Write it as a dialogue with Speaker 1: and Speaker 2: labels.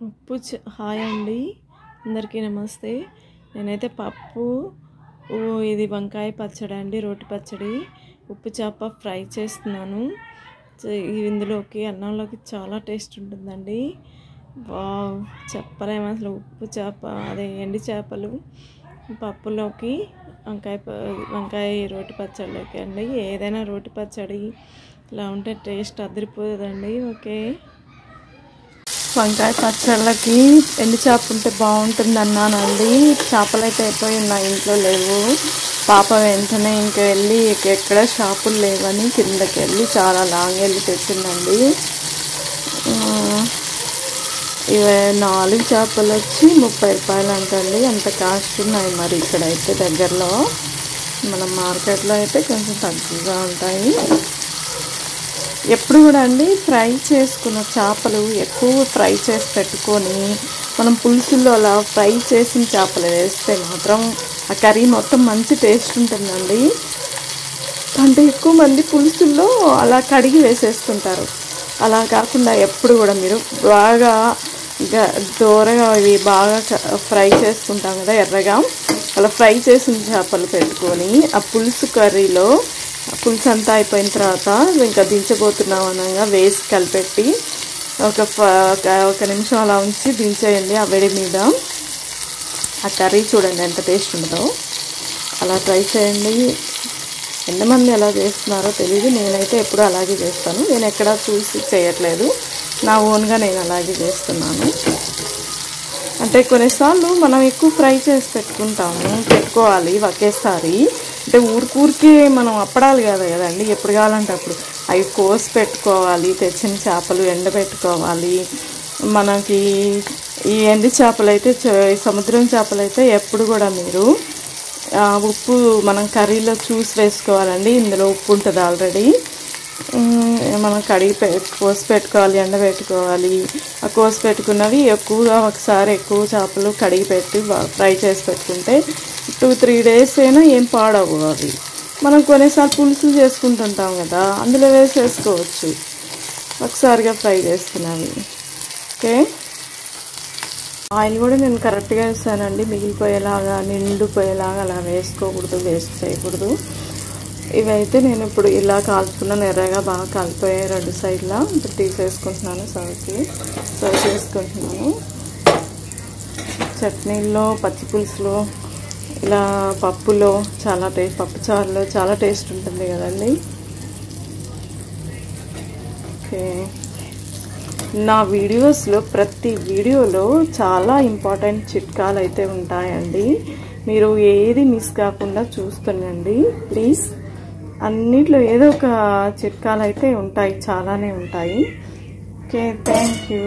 Speaker 1: Hi అండి, అందరికీ నమస్తే. నేనైతే పప్పు ఇది వంకాయ పచ్చడి అండి, రోటి పచ్చడి, ఉప్పు చేప ఫ్రై చేస్తున్నాను. ఇందులోకి అన్నంలోకి చాలా టేస్ట్ ఉంటుందండి. వావ్, చెప్పలేము అసలు. ఉప్పు చేప అదే ఎండి చేపలు పప్పులోకి వంకాయ రోటి పచ్చడిలోకి అండి. ఏదైనా రోటి పచ్చడి ఇలా ఉంటే టేస్ట్ అదిరిపోతుందండి. ఓకే, వంకాయ పచ్చళ్ళకి ఎండు చేప ఉంటే బాగుంటుంది అన్నానండి. చేపలు అయితే అయిపోయి ఉన్నాయి, ఇంట్లో లేవు. పాప వెంటనే ఇంకా వెళ్ళి ఎక్కడ షాపులు లేవని కిందకి వెళ్ళి చాలా లాంగ్ వెళ్ళి తెచ్చిందండి. ఇవి 4 చేపలు వచ్చి 30 రూపాయలు అంటండి. అంత కాస్ట్ ఉన్నాయి. మరి ఇక్కడైతే దగ్గరలో మన మార్కెట్లో అయితే కొంచెం తక్కువగా ఉంటాయి. ఎప్పుడు కూడా అండి ఫ్రై చేసుకున్న చేపలు ఎక్కువ ఫ్రై చేసి పెట్టుకొని మనం పులుసుల్లో అలా ఫ్రై చేసిన చేపలు వేస్తే మాత్రం ఆ కర్రీ మొత్తం మంచి టేస్ట్ ఉంటుందండి. అంటే ఎక్కువ మంది పులుసుల్లో అలా కడిగి వేసేస్తుంటారు. అలా కాకుండా ఎప్పుడు కూడా మీరు బాగా దూరగా ఇవి బాగా ఫ్రై చేసుకుంటాం కదా ఎర్రగా, అలా ఫ్రై చేసిన చేపలు పెట్టుకొని ఆ పులుసు కర్రీలో పులుసు అంతా అయిపోయిన తర్వాత ఇంకా దించబోతున్నాం అనగా వేసి కలిపెట్టి ఒక నిమిషం అలా ఉంచి దించేయండి. ఆ వేడి మీద ఆ కర్రీ చూడండి ఎంత టేస్ట్ ఉంటుందో. అలా ట్రై చేయండి. ఎంతమంది ఎలా చేస్తున్నారో తెలియదు, నేనైతే ఎప్పుడు అలాగే చేస్తాను. నేను ఎక్కడా చూసి చేయట్లేదు, నా ఓన్గా నేను అలాగే చేస్తున్నాను. అంటే కొన్నిసార్లు మనం ఎక్కువ ఫ్రై చేసి పెట్టుకోవాలి ఒకేసారి. అంటే ఊరికే మనం అప్పడాలి కదండి, ఎప్పుడు కావాలంటే అప్పుడు అవి కోసి పెట్టుకోవాలి. తెచ్చిన చేపలు ఎండబెట్టుకోవాలి. మనకి ఈ ఎండి చేపలు అయితే సముద్రం చేపలు అయితే ఎప్పుడు కూడా మీరు ఉప్పు మనం కర్రీలో చూసి వేసుకోవాలండి. ఇందులో ఉప్పు ఉంటుంది ఆల్రెడీ. మనం కోసి పెట్టుకోవాలి, ఎండబెట్టుకోవాలి. ఆ కోసి పెట్టుకున్నవి ఒకసారి ఎక్కువ చేపలు కడిగి పెట్టి ఫ్రై చేసి పెట్టుకుంటే 2-3 డేస్ అయినా ఏం పాడవు అవి. మనం కొన్నిసార్లు పులుసులు చేసుకుంటుంటాం కదా, అందులో వేసేసుకోవచ్చు ఒకసారిగా ఫ్రై చేసుకున్నవి. ఓకే, ఆయిల్ కూడా నేను కరెక్ట్గా వేస్తానండి. మిగిలిపోయేలాగా నిండిపోయేలాగా అలా వేసుకోకూడదు, వేస్ట్ చేయకూడదు. ఇవైతే నేను ఇప్పుడు ఇలా కాల్చుకున్నాను. ఎర్రగా బాగా కాలిపోయాయి 2 సైడ్లా. ఇప్పుడు తీసేసుకుంటున్నాను, సర్వ్ చేసుకుంటున్నాను. చట్నీల్లో, పచ్చి పులుసులో, ఇలా పప్పులో చాలా టేస్ట్, పప్పుచారులో చాలా టేస్ట్ ఉంటుంది కదండి. ఓకే, నా వీడియోస్లో ప్రతి వీడియోలో చాలా ఇంపార్టెంట్ చిట్కాలు అయితే ఉంటాయండి. మీరు ఏది మిస్ కాకుండా చూస్తుండండి ప్లీజ్. అన్నిట్లో ఏదో ఒక చిట్కాలు అయితే ఉంటాయి, చాలానే ఉంటాయి. Okay, thank you.